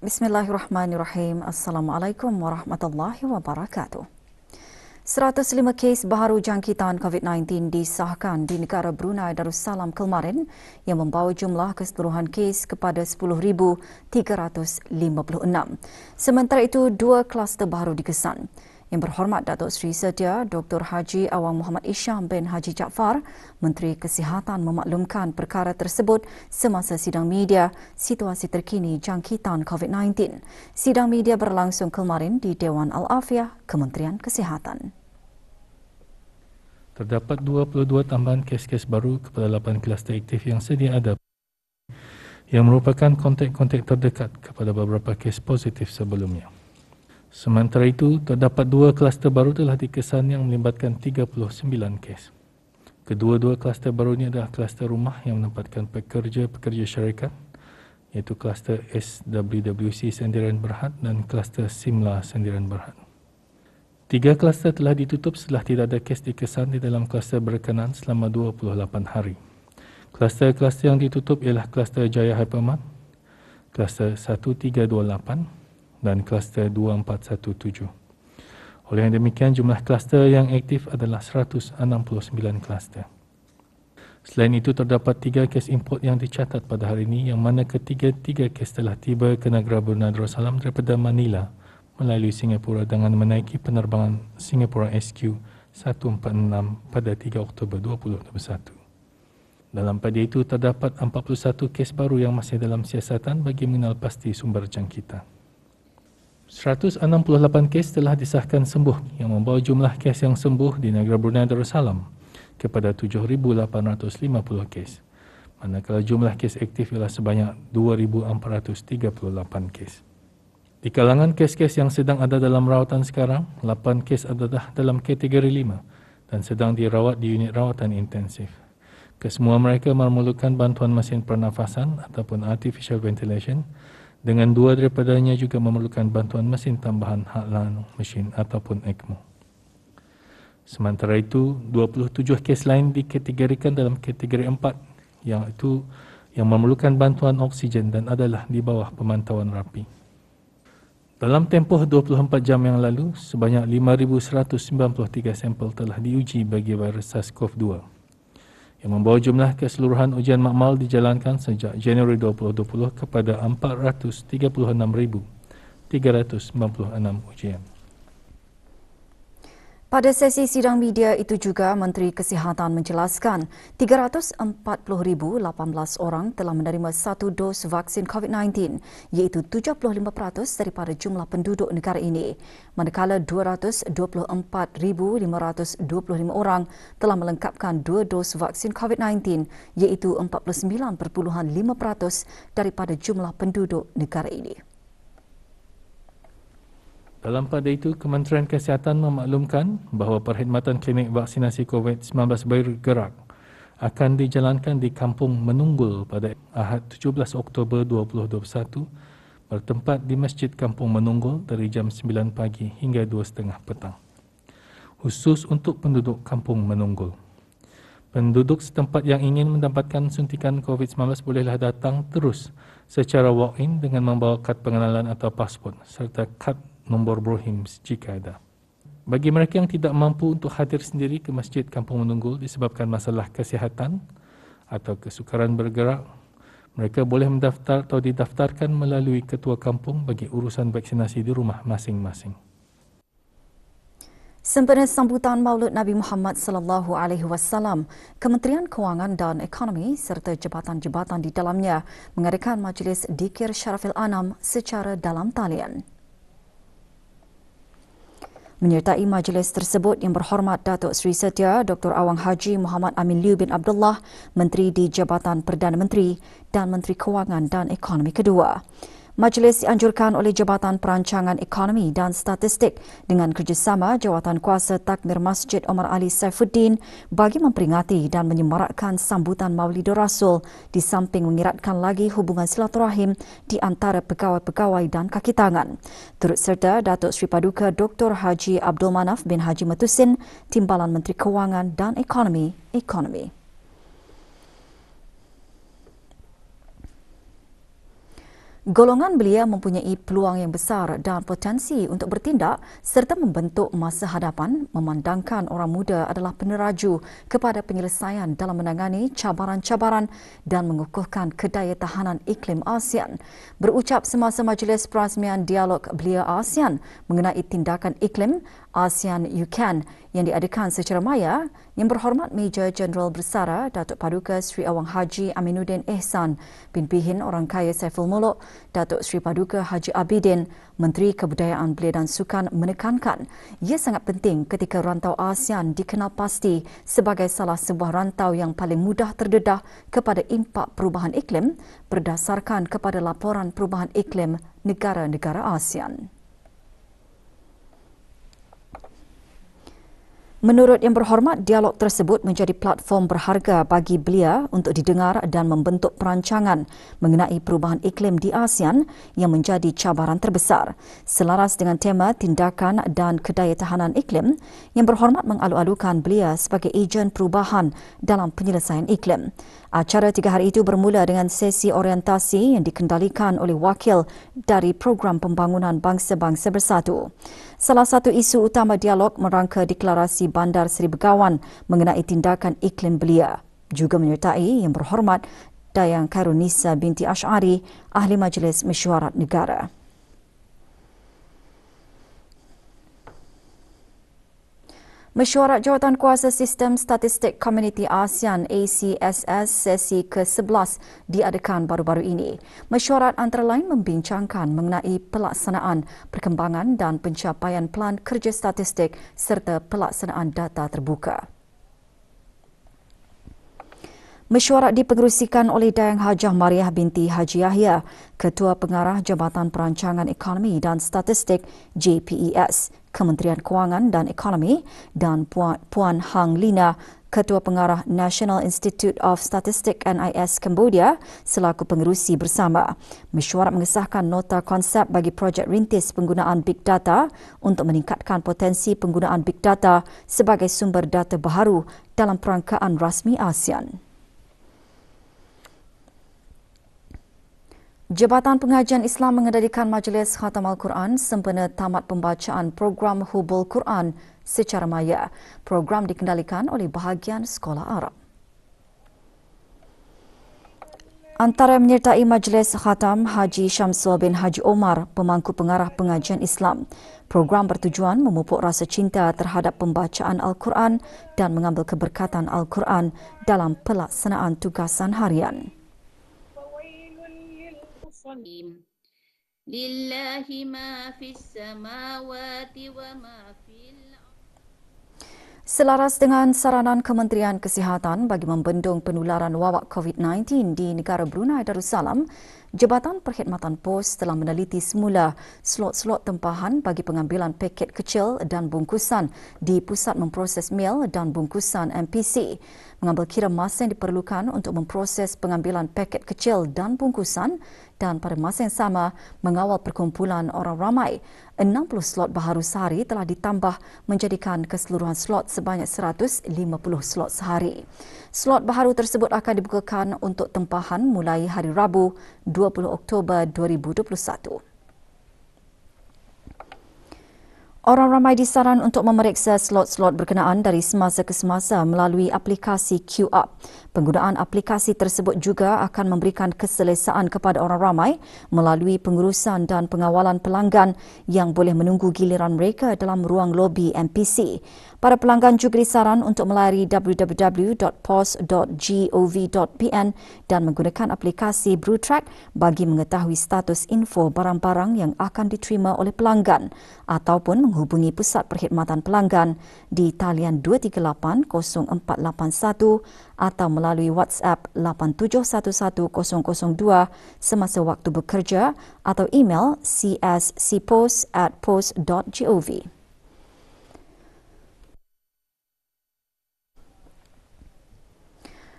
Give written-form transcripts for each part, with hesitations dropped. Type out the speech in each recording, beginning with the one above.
Bismillahirrahmanirrahim. Assalamualaikum warahmatullahi wabarakatuh. 105 kes baharu jangkitan COVID-19 disahkan di negara Brunei Darussalam kemarin yang membawa jumlah keseluruhan kes kepada 10,356. Sementara itu, 2 kluster baru dikesan. Yang berhormat Datuk Seri Setia Dr. Haji Awang Muhammad Isham bin Haji Jaafar, Menteri Kesihatan memaklumkan perkara tersebut semasa sidang media situasi terkini jangkitan COVID-19. Sidang media berlangsung kemarin di Dewan Al-Afiah Kementerian Kesihatan. Terdapat 22 tambahan kes-kes baru kepada 8 kluster aktif yang sedia ada yang merupakan kontak-kontak terdekat kepada beberapa kes positif sebelumnya. Sementara itu, terdapat 2 kluster baru telah dikesan yang melibatkan 39 kes. Kedua-dua kluster baru ini adalah kluster rumah yang menempatkan pekerja-pekerja syarikat, iaitu kluster SWWC Sendirian Berhad dan kluster Simla Sendirian Berhad. 3 kluster telah ditutup setelah tidak ada kes dikesan di dalam kluster berkenaan selama 28 hari. Kluster-kluster yang ditutup ialah kluster Jaya Hypermart, kluster 1328, dan kluster 2417. Oleh yang demikian, jumlah kluster yang aktif adalah 169 kluster. Selain itu, terdapat 3 kes import yang dicatat pada hari ini, yang mana ketiga-tiga kes telah tiba ke negara Brunei Darussalam daripada Manila melalui Singapura dengan menaiki penerbangan Singapura SQ 146 pada 3 Oktober 2021. Dalam pada itu, terdapat 41 kes baru yang masih dalam siasatan bagi mengenal pasti sumber jangkitan. 168 kes telah disahkan sembuh yang membawa jumlah kes yang sembuh di negara Brunei Darussalam kepada 7,850 kes. Manakala jumlah kes aktif ialah sebanyak 2,438 kes. Di kalangan kes-kes yang sedang ada dalam rawatan sekarang, 8 kes adalah dalam kategori 5 dan sedang dirawat di unit rawatan intensif. Kesemua mereka memerlukan bantuan mesin pernafasan ataupun artificial ventilation, dengan 2 daripadanya juga memerlukan bantuan mesin tambahan hak mesin ataupun ECMO. Sementara itu, 27 kes lain dikategorikan dalam kategori 4 iaitu yang memerlukan bantuan oksigen dan adalah di bawah pemantauan rapi. Dalam tempoh 24 jam yang lalu, sebanyak 5,193 sampel telah diuji bagi virus SARS-CoV-2 yang membawa jumlah keseluruhan ujian makmal dijalankan sejak Januari 2020 kepada 436,396 ujian. Pada sesi sidang media itu juga, Menteri Kesihatan menjelaskan 340,018 orang telah menerima 1 dos vaksin COVID-19, iaitu 75% daripada jumlah penduduk negara ini. Manakala 224,525 orang telah melengkapkan 2 dos vaksin COVID-19, iaitu 49.5% daripada jumlah penduduk negara ini. Dalam pada itu, Kementerian Kesihatan memaklumkan bahawa perkhidmatan klinik vaksinasi COVID-19 bergerak akan dijalankan di Kampung Menunggul pada Ahad 17 Oktober 2021 bertempat di Masjid Kampung Menunggul dari jam 9 pagi hingga 2.30 petang. Khusus untuk penduduk Kampung Menunggul. Penduduk setempat yang ingin mendapatkan suntikan COVID-19 bolehlah datang terus secara walk-in dengan membawa kad pengenalan atau pasport serta kad nombor brohim jika ada. Bagi mereka yang tidak mampu untuk hadir sendiri ke Masjid Kampung Menunggul disebabkan masalah kesihatan atau kesukaran bergerak, mereka boleh mendaftar atau didaftarkan melalui ketua kampung bagi urusan vaksinasi di rumah masing-masing. Sempena sambutan Maulud Nabi Muhammad sallallahu alaihi wasallam, Kementerian Kewangan dan Ekonomi serta jabatan-jabatan di dalamnya mengadakan majlis Dikir Syarafil Anam secara dalam talian. Menyertai majlis tersebut yang berhormat Datuk Seri Setia Dr. Awang Haji Muhammad Amin Liu bin Abdullah, Menteri di Jabatan Perdana Menteri dan Menteri Kewangan dan Ekonomi kedua. Majlis dianjurkan oleh Jabatan Perancangan Ekonomi dan Statistik dengan kerjasama Jawatan Kuasa Takmir Masjid Omar Ali Saifuddin bagi memperingati dan menyemarakkan sambutan Maulidur Rasul di samping mengeratkan lagi hubungan silaturahim di antara pegawai-pegawai dan kaki tangan. Turut serta Datuk Seri Paduka Dr. Haji Abdul Manaf bin Haji Matusin, Timbalan Menteri Kewangan dan Ekonomi. Golongan belia mempunyai peluang yang besar dan potensi untuk bertindak serta membentuk masa hadapan memandangkan orang muda adalah peneraju kepada penyelesaian dalam menangani cabaran-cabaran dan mengukuhkan kedayatahanan iklim ASEAN. Berucap semasa Majlis Perasmian Dialog Belia ASEAN mengenai tindakan iklim ASEAN UCAN yang diadakan secara maya, Yang Berhormat Major Jeneral Bersara Datuk Paduka Sri Awang Haji Aminuddin Ehsan bin Pihin Orang Kaya Saiful Muluk, Datuk Sri Paduka Haji Abidin, Menteri Kebudayaan Belia dan Sukan menekankan ia sangat penting ketika rantau ASEAN dikenal pasti sebagai salah sebuah rantau yang paling mudah terdedah kepada impak perubahan iklim berdasarkan kepada laporan perubahan iklim negara-negara ASEAN. Menurut Yang Berhormat, dialog tersebut menjadi platform berharga bagi belia untuk didengar dan membentuk perancangan mengenai perubahan iklim di ASEAN yang menjadi cabaran terbesar. Selaras dengan tema tindakan dan kedayatahanan iklim, Yang Berhormat mengalu-alukan belia sebagai ejen perubahan dalam penyelesaian iklim. Acara 3 hari itu bermula dengan sesi orientasi yang dikendalikan oleh wakil dari Program Pembangunan Bangsa-Bangsa Bersatu. Salah satu isu utama dialog merangka deklarasi Bandar Seri Begawan mengenai tindakan iklim belia. Juga menyertai Yang Berhormat Dayang Khairunisa binti Ash'ari, Ahli Majlis Mesyuarat Negara. Mesyuarat Jawatan Kuasa Sistem Statistik Komuniti ASEAN ACSS sesi ke-11 diadakan baru-baru ini. Mesyuarat antara lain membincangkan mengenai pelaksanaan, perkembangan dan pencapaian pelan kerja statistik serta pelaksanaan data terbuka. Mesyuarat dipengerusikan oleh Dayang Hajah Mariah binti Haji Yahya, Ketua Pengarah Jabatan Perancangan Ekonomi dan Statistik JPES, Kementerian Kewangan dan Ekonomi, dan Puan Hang Lina, Ketua Pengarah National Institute of Statistics NIS Cambodia selaku pengerusi bersama. Mesyuarat mengesahkan nota konsep bagi projek rintis penggunaan Big Data untuk meningkatkan potensi penggunaan Big Data sebagai sumber data baharu dalam perangkaan rasmi ASEAN. Jabatan Pengajian Islam mengendalikan Majlis Khatam Al-Quran sempena tamat pembacaan program Hubul Quran secara maya. Program dikendalikan oleh bahagian Sekolah Arab. Antara menyertai Majlis Khatam Haji Syamsul bin Haji Omar, pemangku pengarah pengajian Islam. Program bertujuan memupuk rasa cinta terhadap pembacaan Al-Quran dan mengambil keberkatan Al-Quran dalam pelaksanaan tugasan harian. Lillahi ma fis samawati wa ma fil. Selaras dengan saranan Kementerian Kesihatan bagi membendung penularan wabak COVID-19 di negara Brunei Darussalam, Jabatan Perkhidmatan Pos telah meneliti semula slot-slot tempahan bagi pengambilan paket kecil dan bungkusan di Pusat Memproses Mil dan Bungkusan MPC. Mengambil kira masa yang diperlukan untuk memproses pengambilan paket kecil dan bungkusan dan pada masa yang sama mengawal perkumpulan orang ramai. 60 slot baharu sehari telah ditambah menjadikan keseluruhan slot sebanyak 150 slot sehari. Slot baharu tersebut akan dibukakan untuk tempahan mulai hari Rabu 20 Oktober 2021. Orang ramai disaran untuk memeriksa slot-slot berkenaan dari semasa ke semasa melalui aplikasi QUp. Penggunaan aplikasi tersebut juga akan memberikan keselesaan kepada orang ramai melalui pengurusan dan pengawalan pelanggan yang boleh menunggu giliran mereka dalam ruang lobi MPC. Para pelanggan juga disaran untuk melayari www.pos.gov.pn dan menggunakan aplikasi BruTrack bagi mengetahui status info barang-barang yang akan diterima oleh pelanggan ataupun menghubungi Pusat Perkhidmatan Pelanggan di talian 238-0481 atau melalui WhatsApp 8711-002 semasa waktu bekerja atau email cscpost@post.gov.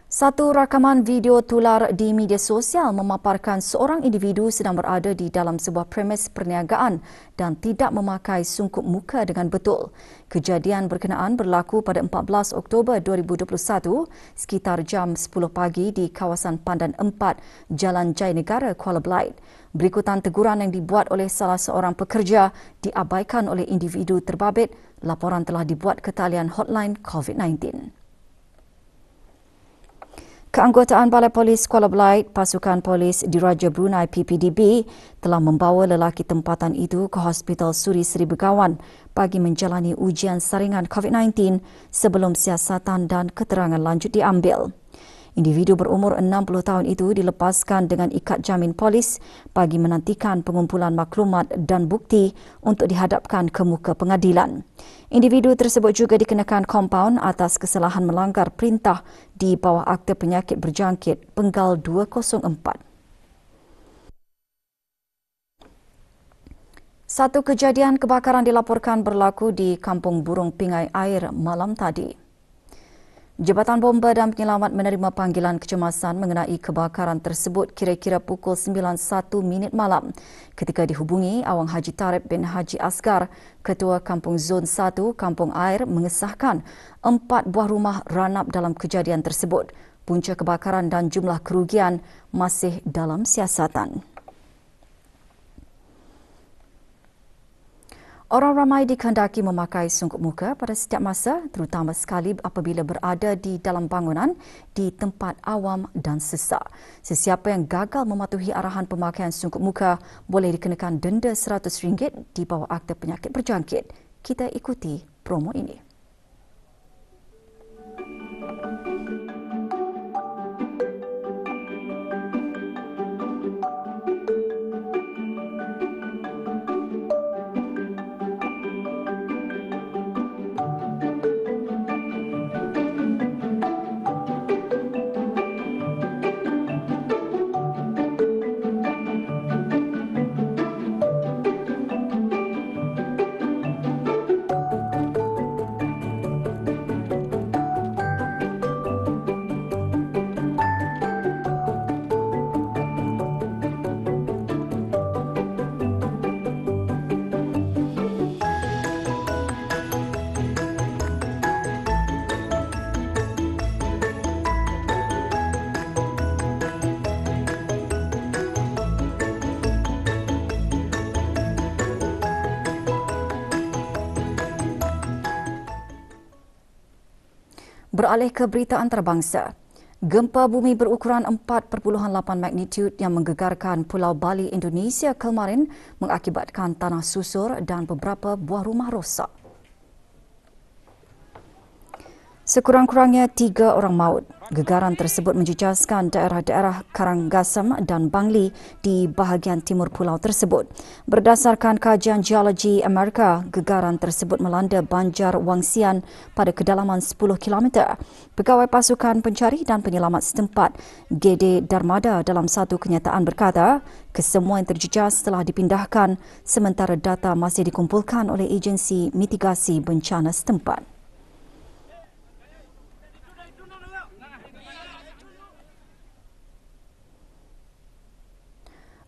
Satu rakaman video tular di media sosial memaparkan seorang individu sedang berada di dalam sebuah premis perniagaan dan tidak memakai sungkup muka dengan betul. Kejadian berkenaan berlaku pada 14 Oktober 2021 sekitar jam 10 pagi di kawasan Pandan 4, Jalan Jaya Negara, Kuala Belait. Berikutan teguran yang dibuat oleh salah seorang pekerja diabaikan oleh individu terbabit, laporan telah dibuat ke talian hotline COVID-19. Keanggotaan Balai Polis Kuala Belait, Pasukan Polis Diraja Brunei PPDB telah membawa lelaki tempatan itu ke Hospital Suri Seri Begawan bagi menjalani ujian saringan COVID-19 sebelum siasatan dan keterangan lanjut diambil. Individu berumur 60 tahun itu dilepaskan dengan ikat jamin polis bagi menantikan pengumpulan maklumat dan bukti untuk dihadapkan ke muka pengadilan. Individu tersebut juga dikenakan kompaun atas kesalahan melanggar perintah di bawah Akta Penyakit Berjangkit Penggal 204. Satu kejadian kebakaran dilaporkan berlaku di Kampung Burung Pingai Air malam tadi. Jabatan Bomba dan Penyelamat menerima panggilan kecemasan mengenai kebakaran tersebut kira-kira pukul 9.01 malam ketika dihubungi Awang Haji Tarib bin Haji Asgar, Ketua Kampung Zon 1 Kampung Air mengesahkan 4 buah rumah ranap dalam kejadian tersebut. Punca kebakaran dan jumlah kerugian masih dalam siasatan. Orang ramai dikehendaki memakai sungkup muka pada setiap masa, terutama sekali apabila berada di dalam bangunan di tempat awam dan sesak. Sesiapa yang gagal mematuhi arahan pemakaian sungkup muka boleh dikenakan denda RM100 di bawah Akta Penyakit Berjangkit. Kita ikuti promo ini. Beralih ke berita antarabangsa. Gempa bumi berukuran 4.8 magnitud yang menggegarkan Pulau Bali, Indonesia kemarin mengakibatkan tanah susur dan beberapa buah rumah rosak. Sekurang-kurangnya 3 orang maut. Gegaran tersebut menjejaskan daerah-daerah Karangasem dan Bangli di bahagian timur pulau tersebut. Berdasarkan kajian geologi Amerika, gegaran tersebut melanda Banjar Wangsian pada kedalaman 10 km. Pegawai Pasukan Pencari dan Penyelamat setempat, Gede Darmada, dalam satu kenyataan berkata, kesemua yang terjejas telah dipindahkan sementara data masih dikumpulkan oleh agensi mitigasi bencana setempat.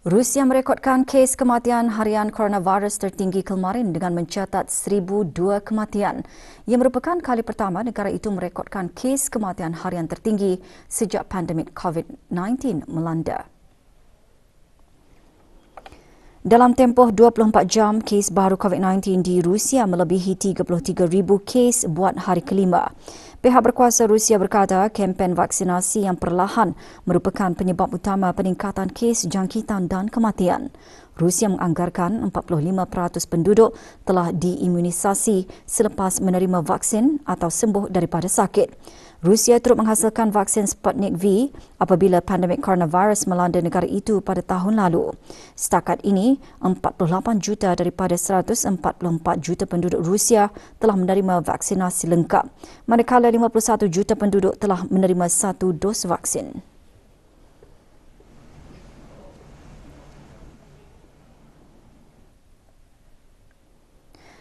Rusia merekodkan kes kematian harian coronavirus tertinggi kemarin dengan mencatat 1,002 kematian. Ia merupakan kali pertama negara itu merekodkan kes kematian harian tertinggi sejak pandemik COVID-19 melanda. Dalam tempoh 24 jam, kes baru COVID-19 di Rusia melebihi 33,000 kes buat hari kelima. Pihak berkuasa Rusia berkata kempen vaksinasi yang perlahan merupakan penyebab utama peningkatan kes jangkitan dan kematian. Rusia menganggarkan 45% penduduk telah diimunisasi selepas menerima vaksin atau sembuh daripada sakit. Rusia turut menghasilkan vaksin Sputnik V apabila pandemik coronavirus melanda negara itu pada tahun lalu. Setakat ini, 48 juta daripada 144 juta penduduk Rusia telah menerima vaksinasi lengkap, manakala 51 juta penduduk telah menerima 1 dos vaksin.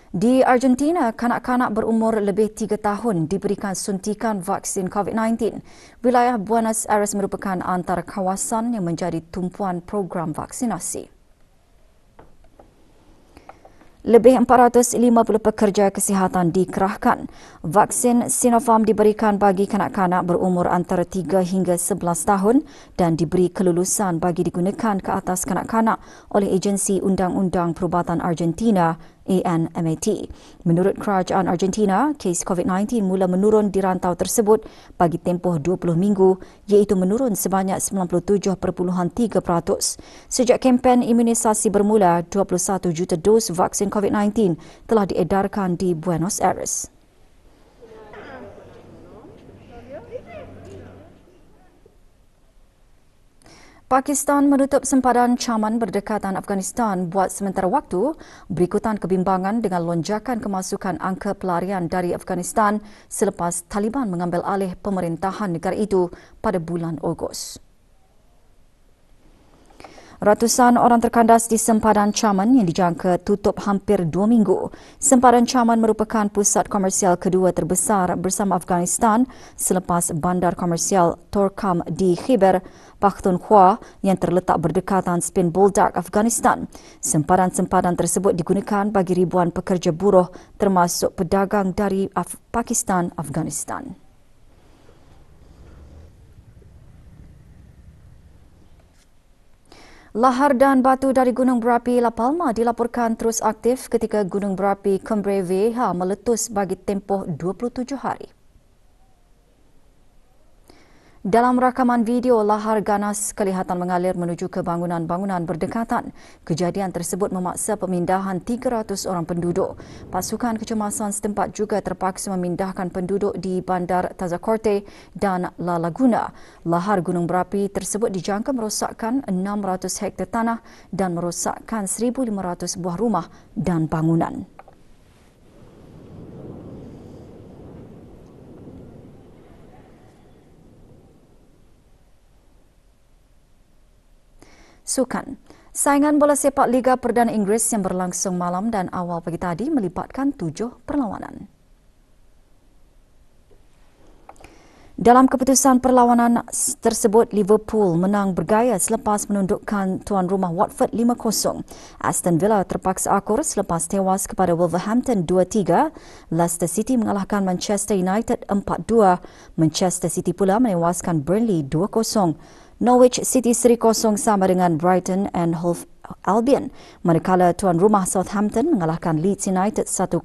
Di Argentina, kanak-kanak berumur lebih 3 tahun diberikan suntikan vaksin COVID-19. Wilayah Buenos Aires merupakan antara kawasan yang menjadi tumpuan program vaksinasi. Lebih 450 pekerja kesihatan dikerahkan. Vaksin Sinopharm diberikan bagi kanak-kanak berumur antara 3 hingga 11 tahun dan diberi kelulusan bagi digunakan ke atas kanak-kanak oleh Agensi Undang-Undang Perubatan Argentina ANMAT. Menurut Kerajaan Argentina, kes COVID-19 mula menurun di rantau tersebut bagi tempoh 20 minggu iaitu menurun sebanyak 97.3%. Sejak kempen imunisasi bermula, 21 juta dos vaksin COVID-19 telah diedarkan di Buenos Aires. Pakistan menutup sempadan caman berdekatan Afghanistan buat sementara waktu berikutan kebimbangan dengan lonjakan kemasukan angka pelarian dari Afghanistan selepas Taliban mengambil alih pemerintahan negara itu pada bulan Ogos. Ratusan orang terkandas di sempadan caman yang dijangka tutup hampir 2 minggu. Sempadan caman merupakan pusat komersial kedua terbesar bersama Afghanistan selepas bandar komersial Torkham di Khyber Pakhtunkhwa yang terletak berdekatan Spin Boldak, Afghanistan. Sempadan-sempadan tersebut digunakan bagi ribuan pekerja buruh termasuk pedagang dari Pakistan, Afghanistan. Lahar dan batu dari gunung berapi La Palma dilaporkan terus aktif ketika gunung berapi Cumbre Vieja meletus bagi tempoh 27 hari. Dalam rakaman video, lahar ganas kelihatan mengalir menuju ke bangunan-bangunan berdekatan. Kejadian tersebut memaksa pemindahan 300 orang penduduk. Pasukan kecemasan setempat juga terpaksa memindahkan penduduk di bandar Tazacorte dan La Laguna. Lahar gunung berapi tersebut dijangka merosakkan 600 hektar tanah dan merosakkan 1,500 buah rumah dan bangunan. Sukan. Saingan bola sepak Liga Perdana Inggeris yang berlangsung malam dan awal pagi tadi melibatkan 7 perlawanan. Dalam keputusan perlawanan tersebut, Liverpool menang bergaya selepas menundukkan tuan rumah Watford 5-0. Aston Villa terpaksa akur selepas tewas kepada Wolverhampton 2-3. Leicester City mengalahkan Manchester United 4-2. Manchester City pula menewaskan Burnley 2-0. Norwich City 3-0 sama dengan Brighton and Hove Albion, manakala tuan rumah Southampton mengalahkan Leeds United 1-0.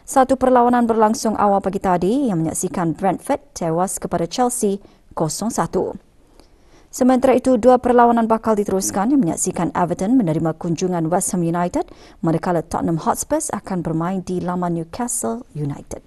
Satu perlawanan berlangsung awal pagi tadi yang menyaksikan Brentford tewas kepada Chelsea 0-1. Sementara itu, 2 perlawanan bakal diteruskan yang menyaksikan Everton menerima kunjungan West Ham United, manakala Tottenham Hotspur akan bermain di laman Newcastle United.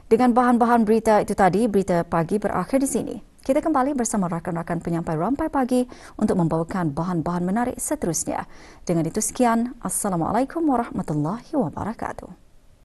Dengan bahan-bahan berita itu tadi, berita pagi berakhir di sini. Kita kembali bersama rakan-rakan penyampai Rampai Pagi untuk membawakan bahan-bahan menarik seterusnya. Dengan itu sekian, Assalamualaikum warahmatullahi wabarakatuh.